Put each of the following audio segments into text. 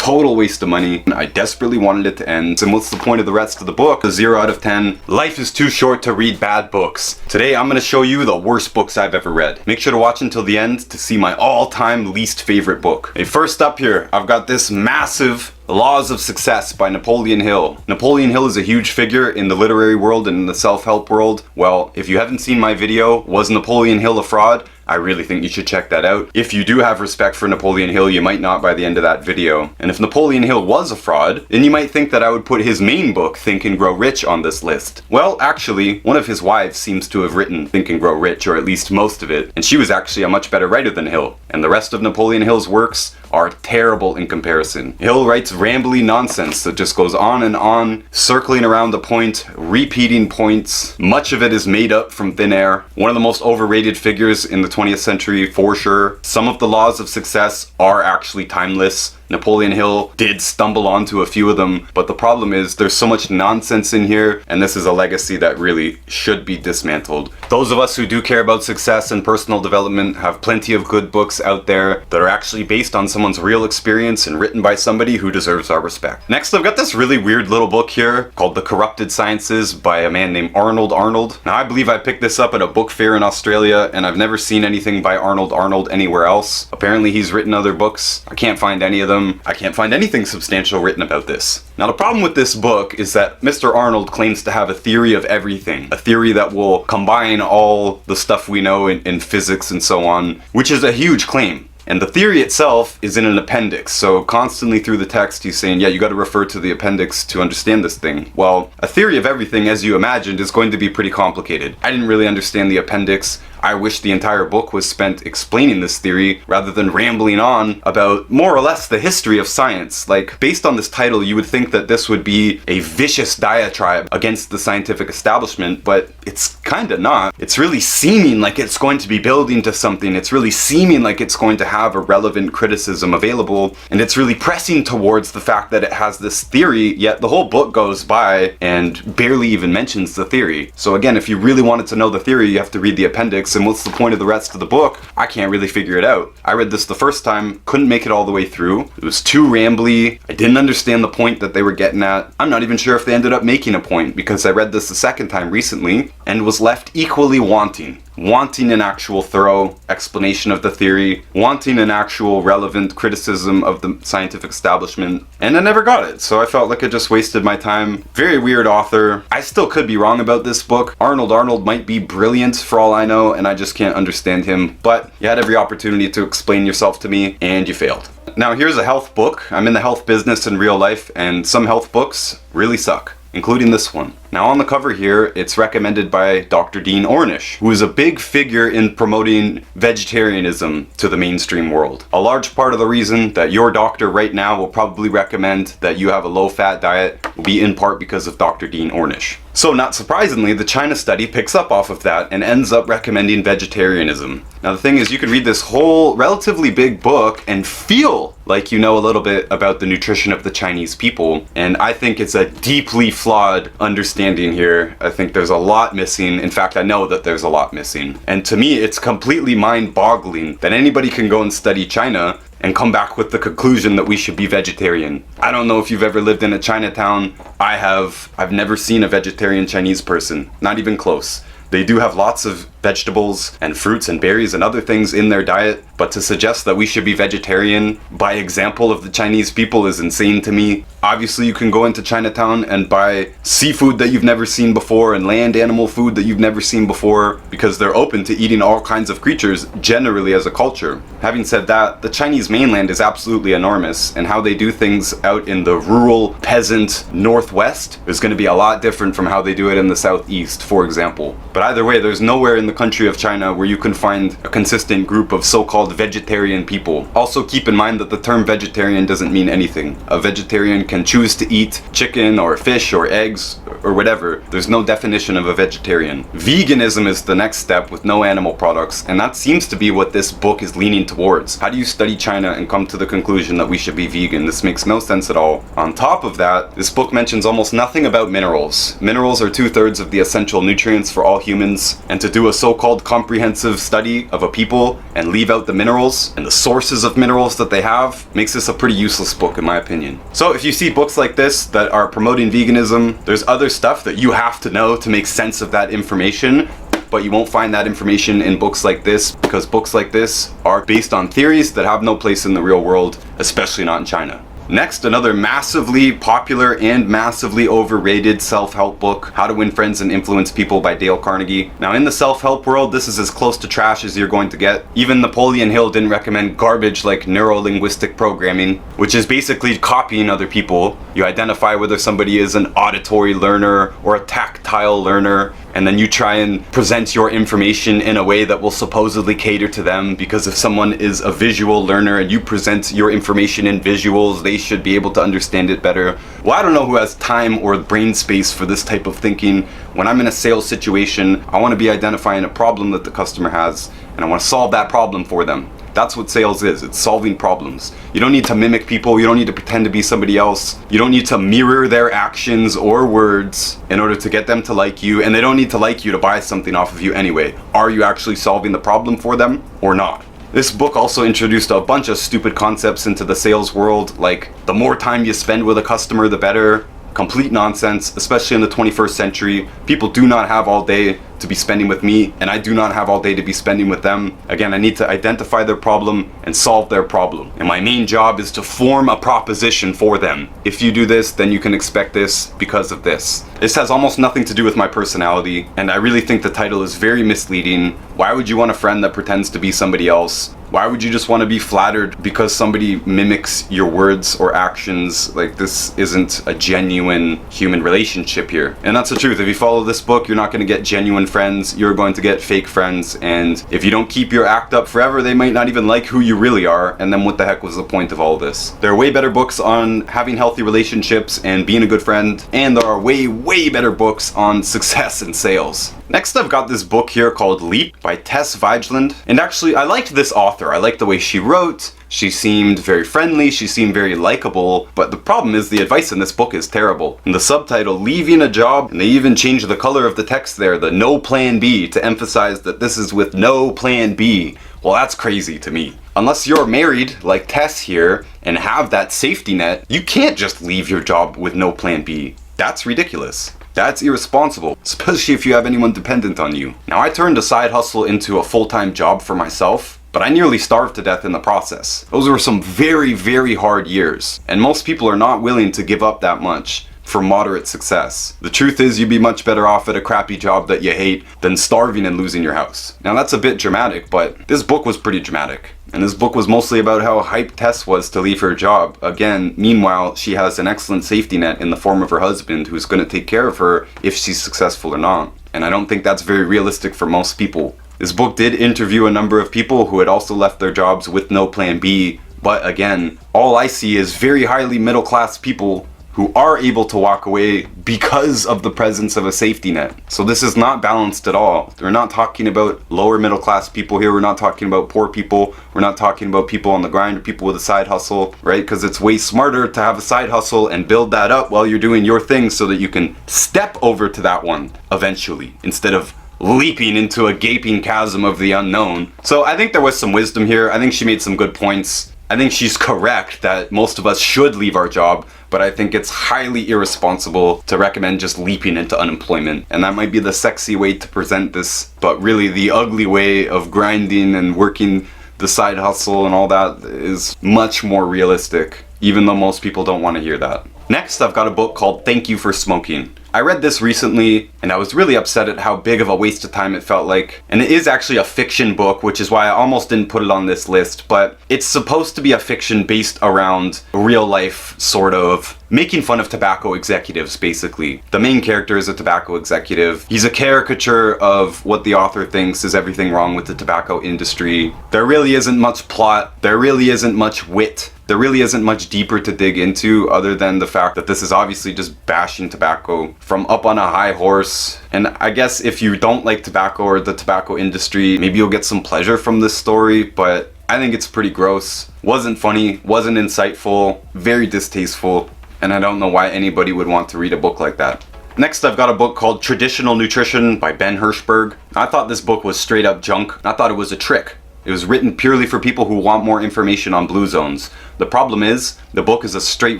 total waste of money. I desperately wanted it to end. And what's the point of the rest of the book? A 0 out of 10. Life is too short to read bad books. Today I'm going to show you the worst books I've ever read. Make sure to watch until the end to see my all-time least favorite book. Okay, first up here, I've got this massive Laws of Success by Napoleon Hill. Napoleon Hill is a huge figure in the literary world and in the self-help world. Well, if you haven't seen my video, Was Napoleon Hill a Fraud? I really think you should check that out. If you do have respect for Napoleon Hill, you might not by the end of that video. And if Napoleon Hill was a fraud, then you might think that I would put his main book, Think and Grow Rich, on this list. Well, actually, one of his wives seems to have written Think and Grow Rich, or at least most of it, and she was actually a much better writer than Hill. And the rest of Napoleon Hill's works are terrible in comparison. Hill writes rambly nonsense that just goes on, circling around the point, repeating points. Much of it is made up from thin air. One of the most overrated figures in the 20th century for sure. Some of the laws of success are actually timeless. Napoleon Hill did stumble onto a few of them, but the problem is there's so much nonsense in here, and this is a legacy that really should be dismantled. Those of us who do care about success and personal development have plenty of good books out there that are actually based on someone's real experience and written by somebody who deserves our respect. Next, I've got this really weird little book here called The Corrupted Sciences by a man named Arnold Arnold. Now, I believe I picked this up at a book fair in Australia, and I've never seen anything by Arnold Arnold anywhere else. Apparently, he's written other books. I can't find any of them. I can't find anything substantial written about this. Now, the problem with this book is that Mr. Arnold claims to have a theory of everything, a theory that will combine all the stuff we know in physics and so on, which is a huge claim. And the theory itself is in an appendix, so constantly through the text he's saying, yeah, you gotta refer to the appendix to understand this thing. Well, a theory of everything, as you imagined, is going to be pretty complicated. I didn't really understand the appendix. I wish the entire book was spent explaining this theory rather than rambling on about more or less the history of science. Like, based on this title, you would think that this would be a vicious diatribe against the scientific establishment, but it's kinda not. It's really seeming like it's going to be building to something. It's really seeming like it's going to have a relevant criticism available, and it's really pressing towards the fact that it has this theory, yet the whole book goes by and barely even mentions the theory. So again, if you really wanted to know the theory, you have to read the appendix, and what's the point of the rest of the book? I can't really figure it out. I read this the first time, couldn't make it all the way through. It was too rambly. I didn't understand the point that they were getting at. I'm not even sure if they ended up making a point, because I read this the second time recently and was left equally wanting an actual thorough explanation of the theory, wanting an actual relevant criticism of the scientific establishment, and I never got it, so I felt like I just wasted my time. Very weird author. I still could be wrong about this book. Arnold Arnold might be brilliant for all I know, and I just can't understand him, but you had every opportunity to explain yourself to me, and you failed. Now, here's a health book. I'm in the health business in real life, and some health books really suck, including this one. Now, on the cover here, it's recommended by Dr. Dean Ornish, who is a big figure in promoting vegetarianism to the mainstream world. A large part of the reason that your doctor right now will probably recommend that you have a low-fat diet will be in part because of Dr. Dean Ornish. So, not surprisingly, the China study picks up off of that and ends up recommending vegetarianism. Now, the thing is, you can read this whole relatively big book and feel like you know a little bit about the nutrition of the Chinese people, and I think it's a deeply flawed understanding here. I think there's a lot missing. In fact, I know that there's a lot missing. And to me, it's completely mind-boggling that anybody can go and study China and come back with the conclusion that we should be vegetarian. I don't know if you've ever lived in a Chinatown. I have. I've never seen a vegetarian Chinese person. Not even close. They do have lots of vegetables and fruits and berries and other things in their diet, but to suggest that we should be vegetarian by example of the Chinese people is insane to me. Obviously, you can go into Chinatown and buy seafood that you've never seen before and land animal food that you've never seen before, because they're open to eating all kinds of creatures generally as a culture. Having said that, the Chinese mainland is absolutely enormous, and how they do things out in the rural peasant northwest is going to be a lot different from how they do it in the southeast, for example. But either way, there's nowhere in the country of China where you can find a consistent group of so-called vegetarian people. Also, keep in mind that the term vegetarian doesn't mean anything. A vegetarian can choose to eat chicken or fish or eggs or whatever. There's no definition of a vegetarian. Veganism is the next step with no animal products, and that seems to be what this book is leaning towards. How do you study China and come to the conclusion that we should be vegan? This makes no sense at all. On top of that, this book mentions almost nothing about minerals. Minerals are 2/3 of the essential nutrients for all humans, and to do a so-called comprehensive study of a people and leave out the minerals and the sources of minerals that they have makes this a pretty useless book in my opinion. So if you see books like this that are promoting veganism, there's other stuff that you have to know to make sense of that information, but you won't find that information in books like this, because books like this are based on theories that have no place in the real world, especially not in China. Next, another massively popular and massively overrated self-help book, How to Win Friends and Influence People by Dale Carnegie. Now in the self-help world, this is as close to trash as you're going to get. Even Napoleon Hill didn't recommend garbage like neuro-linguistic programming, which is basically copying other people. You identify whether somebody is an auditory learner or a tactile learner, and then you try and present your information in a way that will supposedly cater to them, because if someone is a visual learner and you present your information in visuals, they should be able to understand it better. Well, I don't know who has time or brain space for this type of thinking. When I'm in a sales situation, I want to be identifying a problem that the customer has, and I want to solve that problem for them. That's what sales is. It's solving problems. You don't need to mimic people. You don't need to pretend to be somebody else. You don't need to mirror their actions or words in order to get them to like you, and they don't need to like you to buy something off of you anyway. Are you actually solving the problem for them or not? This book also introduced a bunch of stupid concepts into the sales world, like the more time you spend with a customer, the better. Complete nonsense, especially in the 21st century. People do not have all day to be spending with me, and I do not have all day to be spending with them. Again, I need to identify their problem and solve their problem. And my main job is to form a proposition for them. If you do this, then you can expect this because of this. This has almost nothing to do with my personality, and I really think the title is very misleading. Why would you want a friend that pretends to be somebody else? Why would you just want to be flattered because somebody mimics your words or actions? Like, this isn't a genuine human relationship here. And that's the truth. If you follow this book, you're not going to get genuine friends. You're going to get fake friends. And if you don't keep your act up forever, they might not even like who you really are. And then what the heck was the point of all this? There are way better books on having healthy relationships and being a good friend. And there are way better books on success and sales. Next, I've got this book here called Leap by Tess Vigeland. And actually, I liked this author. I liked the way she wrote. She seemed very friendly, she seemed very likable, but the problem is the advice in this book is terrible. In the subtitle, leaving a job, and they even changed the color of the text there, the no plan B, to emphasize that this is with no plan B. Well, that's crazy to me. Unless you're married, like Tess here, and have that safety net, you can't just leave your job with no plan B. That's ridiculous. That's irresponsible, especially if you have anyone dependent on you. Now, I turned a side hustle into a full-time job for myself, but I nearly starved to death in the process. Those were some very hard years, and most people are not willing to give up that much for moderate success. The truth is, you'd be much better off at a crappy job that you hate than starving and losing your house. Now, that's a bit dramatic, but this book was pretty dramatic. And this book was mostly about how hyped Tess was to leave her job. Again, meanwhile, she has an excellent safety net in the form of her husband, who's going to take care of her if she's successful or not. And I don't think that's very realistic for most people. This book did interview a number of people who had also left their jobs with no plan B, but again, all I see is very highly middle class people who are able to walk away because of the presence of a safety net. So this is not balanced at all. We're not talking about lower middle class people here. We're not talking about poor people. We're not talking about people on the grind or people with a side hustle, right? Because it's way smarter to have a side hustle and build that up while you're doing your thing so that you can step over to that one eventually, instead of leaping into a gaping chasm of the unknown. So I think there was some wisdom here. I think she made some good points. I think she's correct that most of us should leave our job, but I think it's highly irresponsible to recommend just leaping into unemployment. And that might be the sexy way to present this, but really the ugly way of grinding and working the side hustle and all that is much more realistic, even though most people don't want to hear that. Next, I've got a book called Thank You for Smoking. I read this recently, and I was really upset at how big of a waste of time it felt like. And it is actually a fiction book, which is why I almost didn't put it on this list, but it's supposed to be a fiction based around real life, sort of, making fun of tobacco executives, basically. The main character is a tobacco executive. He's a caricature of what the author thinks is everything wrong with the tobacco industry. There really isn't much plot. There really isn't much wit. There really isn't much deeper to dig into other than the fact that this is obviously just bashing tobacco from up on a high horse. And I guess if you don't like tobacco or the tobacco industry, maybe you'll get some pleasure from this story, but I think it's pretty gross. Wasn't funny, wasn't insightful, very distasteful, and I don't know why anybody would want to read a book like that. Next, I've got a book called Traditional Nutrition by Ben Hirschberg. I thought this book was straight up junk. I thought it was a trick. It was written purely for people who want more information on blue zones. The problem is, the book is a straight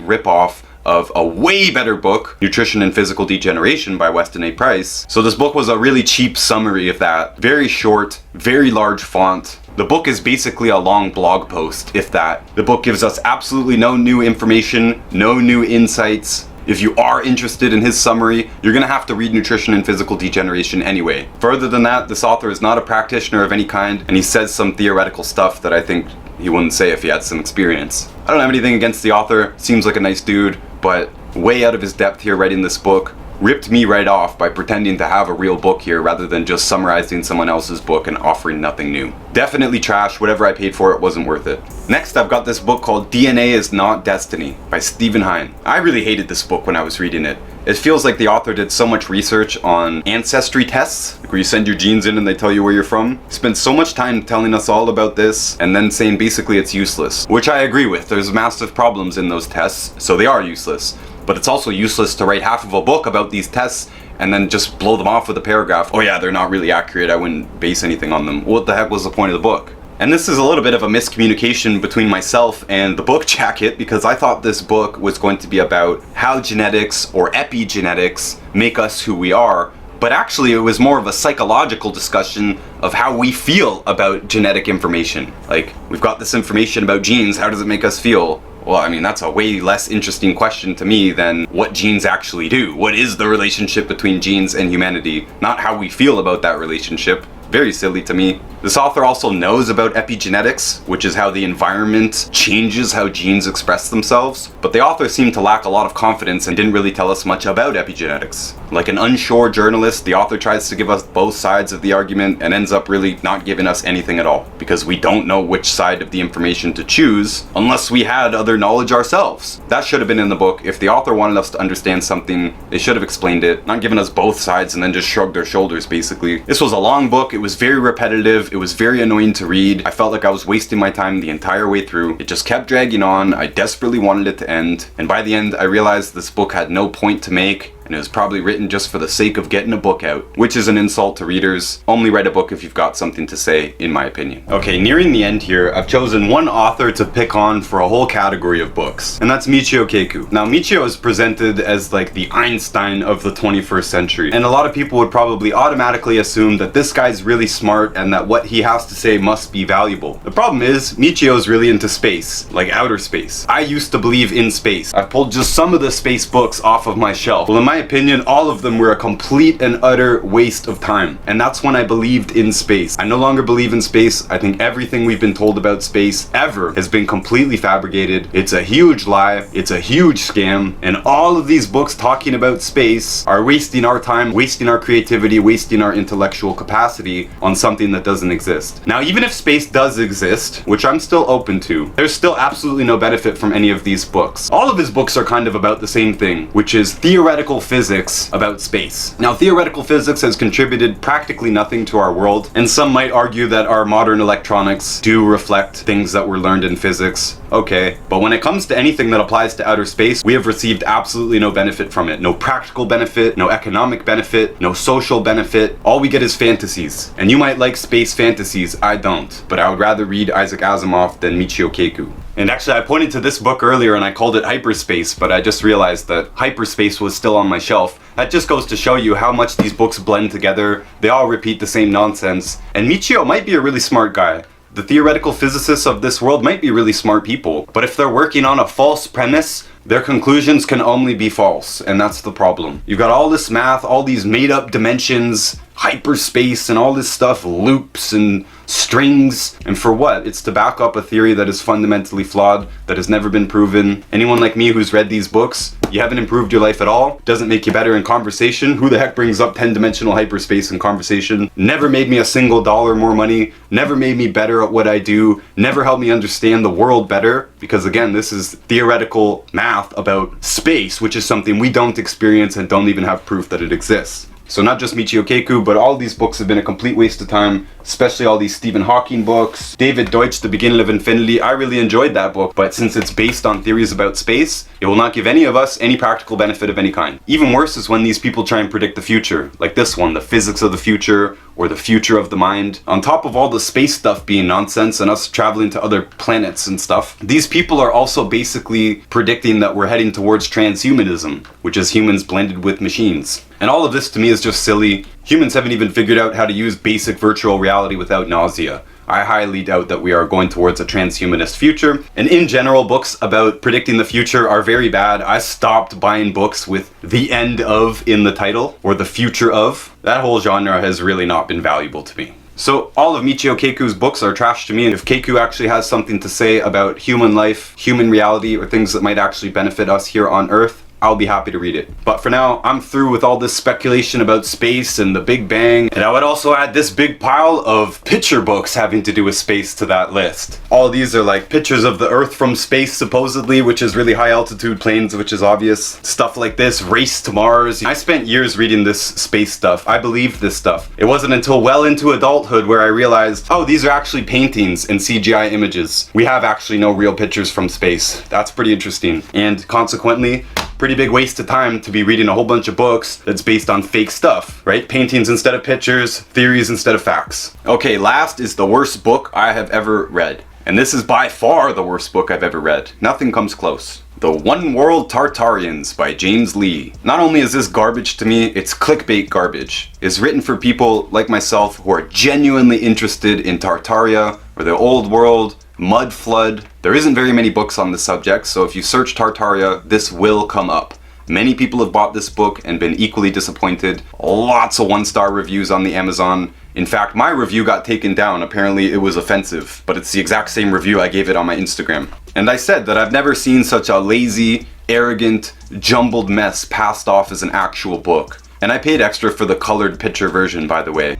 rip-off of a way better book, Nutrition and Physical Degeneration by Weston A. Price. So this book was a really cheap summary of that. Very short, very large font. The book is basically a long blog post, if that. The book gives us absolutely no new information, no new insights. If you are interested in his summary, you're gonna have to read Nutrition and Physical Degeneration anyway. Further than that, this author is not a practitioner of any kind, and he says some theoretical stuff that I think he wouldn't say if he had some experience. I don't have anything against the author, seems like a nice dude, but way out of his depth here writing this book. Ripped me right off by pretending to have a real book here rather than just summarizing someone else's book and offering nothing new. Definitely trash. Whatever I paid for it wasn't worth it. Next, I've got this book called DNA is Not Destiny by Stephen Hine. I really hated this book when I was reading it. It feels like the author did so much research on ancestry tests, like where you send your genes in and they tell you where you're from. Spent so much time telling us all about this and then saying basically it's useless, which I agree with. There's massive problems in those tests, so they are useless. But it's also useless to write half of a book about these tests and then just blow them off with a paragraph. Oh yeah, they're not really accurate, I wouldn't base anything on them. What the heck was the point of the book? And this is a little bit of a miscommunication between myself and the book jacket, because I thought this book was going to be about how genetics or epigenetics make us who we are, but actually it was more of a psychological discussion of how we feel about genetic information. Like, we've got this information about genes, how does it make us feel? Well, I mean, that's a way less interesting question to me than what genes actually do. What is the relationship between genes and humanity? Not how we feel about that relationship. Very silly to me. This author also knows about epigenetics, which is how the environment changes how genes express themselves, but the author seemed to lack a lot of confidence and didn't really tell us much about epigenetics. Like an unsure journalist, the author tries to give us both sides of the argument and ends up really not giving us anything at all, because we don't know which side of the information to choose unless we had other knowledge ourselves. That should have been in the book. If the author wanted us to understand something, they should have explained it, not given us both sides and then just shrugged their shoulders, basically. This was a long book. It was very repetitive. It was very annoying to read. I felt like I was wasting my time the entire way through. It just kept dragging on. I desperately wanted it to end. And by the end, I realized this book had no point to make, and it was probably written just for the sake of getting a book out, which is an insult to readers. Only write a book if you've got something to say, in my opinion. Okay, nearing the end here, I've chosen one author to pick on for a whole category of books, and that's Michio Kaku. Now, Michio is presented as like the Einstein of the 21st century, and a lot of people would probably automatically assume that this guy's really smart and that what he has to say must be valuable. The problem is, Michio's really into space, like outer space. I used to believe in space. I've pulled just some of the space books off of my shelf. Well, in my opinion, all of them were a complete and utter waste of time. And that's when I believed in space. I no longer believe in space. I think everything we've been told about space ever has been completely fabricated. It's a huge lie. It's a huge scam. And all of these books talking about space are wasting our time, wasting our creativity, wasting our intellectual capacity on something that doesn't exist. Now, even if space does exist, which I'm still open to, there's still absolutely no benefit from any of these books. All of his books are kind of about the same thing, which is theoretical physics about space. Now, theoretical physics has contributed practically nothing to our world, and some might argue that our modern electronics do reflect things that were learned in physics. Okay, but when it comes to anything that applies to outer space, we have received absolutely no benefit from it. No practical benefit, no economic benefit, no social benefit. All we get is fantasies. And you might like space fantasies, I don't. But I would rather read Isaac Asimov than Michio Kaku. And actually, I pointed to this book earlier and I called it Hyperspace, but I just realized that Hyperspace was still on my shelf. That just goes to show you how much these books blend together. They all repeat the same nonsense. And Michio might be a really smart guy. The theoretical physicists of this world might be really smart people, but if they're working on a false premise, their conclusions can only be false, and that's the problem. You've got all this math, all these made-up dimensions, hyperspace, and all this stuff, loops and strings, and for what? It's to back up a theory that is fundamentally flawed, that has never been proven. Anyone like me who's read these books, you haven't improved your life at all, doesn't make you better in conversation. Who the heck brings up 10-dimensional hyperspace in conversation? Never made me a single dollar more money, never made me better at what I do, never helped me understand the world better, because again, this is theoretical math about space, which is something we don't experience and don't even have proof that it exists. So not just Michio Kaku, but all these books have been a complete waste of time, especially all these Stephen Hawking books. David Deutsch, The Beginning of Infinity, I really enjoyed that book, but since it's based on theories about space, it will not give any of us any practical benefit of any kind. Even worse is when these people try and predict the future, like this one, The Physics of the Future, or The Future of the Mind. On top of all the space stuff being nonsense and us traveling to other planets and stuff, these people are also basically predicting that we're heading towards transhumanism, which is humans blended with machines. And all of this to me is just silly. Humans haven't even figured out how to use basic virtual reality without nausea. I highly doubt that we are going towards a transhumanist future. And in general, books about predicting the future are very bad. I stopped buying books with "the end of" in the title, or "the future of." That whole genre has really not been valuable to me. So all of Michio Kaku's books are trash to me, and if Kaku actually has something to say about human life, human reality, or things that might actually benefit us here on Earth, I'll be happy to read it. But for now, I'm through with all this speculation about space and the Big Bang, and I would also add this big pile of picture books having to do with space to that list. All these are like pictures of the Earth from space, supposedly, which is really high altitude planes, which is obvious. Stuff like this, Race to Mars. I spent years reading this space stuff. I believed this stuff. It wasn't until well into adulthood where I realized, oh, these are actually paintings and CGI images. We have actually no real pictures from space. That's pretty interesting. And consequently, pretty big waste of time to be reading a whole bunch of books that's based on fake stuff, right? Paintings instead of pictures, theories instead of facts. Okay, last is the worst book I have ever read. And this is by far the worst book I've ever read. Nothing comes close. The One World Tartarians by James Lee. Not only is this garbage to me, it's clickbait garbage. It's written for people like myself who are genuinely interested in Tartaria, or the old world, mud flood. There isn't very many books on the subject, so if you search Tartaria, this will come up. Many people have bought this book and been equally disappointed. Lots of one-star reviews on the Amazon. In fact, my review got taken down. Apparently it was offensive, but it's the exact same review I gave it on my Instagram. And I said that I've never seen such a lazy, arrogant, jumbled mess passed off as an actual book. And I paid extra for the colored picture version, by the way.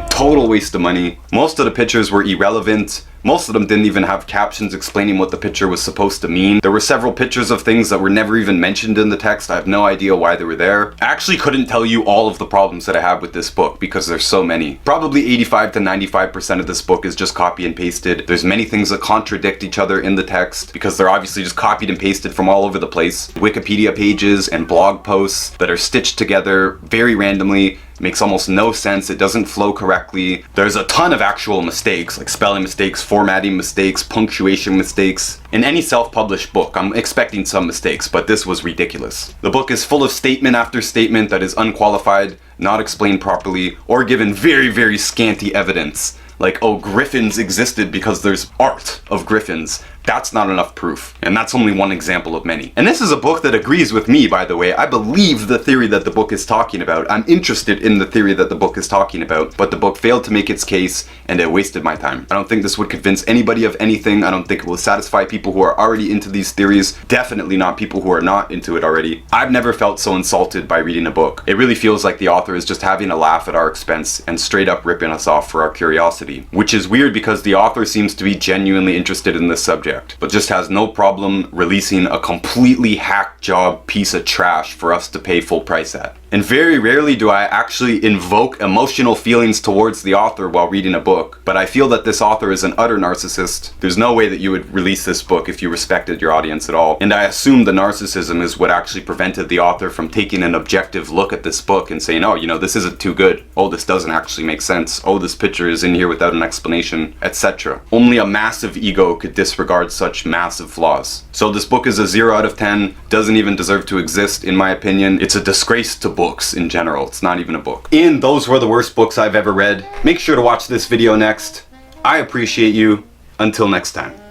Total waste of money. Most of the pictures were irrelevant. Most of them didn't even have captions explaining what the picture was supposed to mean. There were several pictures of things that were never even mentioned in the text. I have no idea why they were there. I actually couldn't tell you all of the problems that I have with this book because there's so many. Probably 85 to 95% of this book is just copy and pasted. There's many things that contradict each other in the text because they're obviously just copied and pasted from all over the place. Wikipedia pages and blog posts that are stitched together very randomly. Makes almost no sense. It doesn't flow correctly. There's a ton of actual mistakes, like spelling mistakes, formatting mistakes, punctuation mistakes. In any self-published book, I'm expecting some mistakes, but this was ridiculous. The book is full of statement after statement that is unqualified, not explained properly, or given very, very scanty evidence. Like, oh, griffins existed because there's art of griffins. That's not enough proof. And that's only one example of many. And this is a book that agrees with me, by the way. I believe the theory that the book is talking about. I'm interested in the theory that the book is talking about. But the book failed to make its case, and it wasted my time. I don't think this would convince anybody of anything. I don't think it will satisfy people who are already into these theories. Definitely not people who are not into it already. I've never felt so insulted by reading a book. It really feels like the author is just having a laugh at our expense and straight up ripping us off for our curiosity. Which is weird because the author seems to be genuinely interested in this subject, but just has no problem releasing a completely hack job piece of trash for us to pay full price at. And very rarely do I actually invoke emotional feelings towards the author while reading a book, but I feel that this author is an utter narcissist. There's no way that you would release this book if you respected your audience at all. And I assume the narcissism is what actually prevented the author from taking an objective look at this book and saying, oh, you know, this isn't too good. Oh, this doesn't actually make sense. Oh, this picture is in here without an explanation, etc. Only a massive ego could disregard such massive flaws. So this book is a 0 out of 10, doesn't even deserve to exist in my opinion. It's a disgrace to books in general. It's not even a book. And those were the worst books I've ever read. Make sure to watch this video next. I appreciate you. Until next time.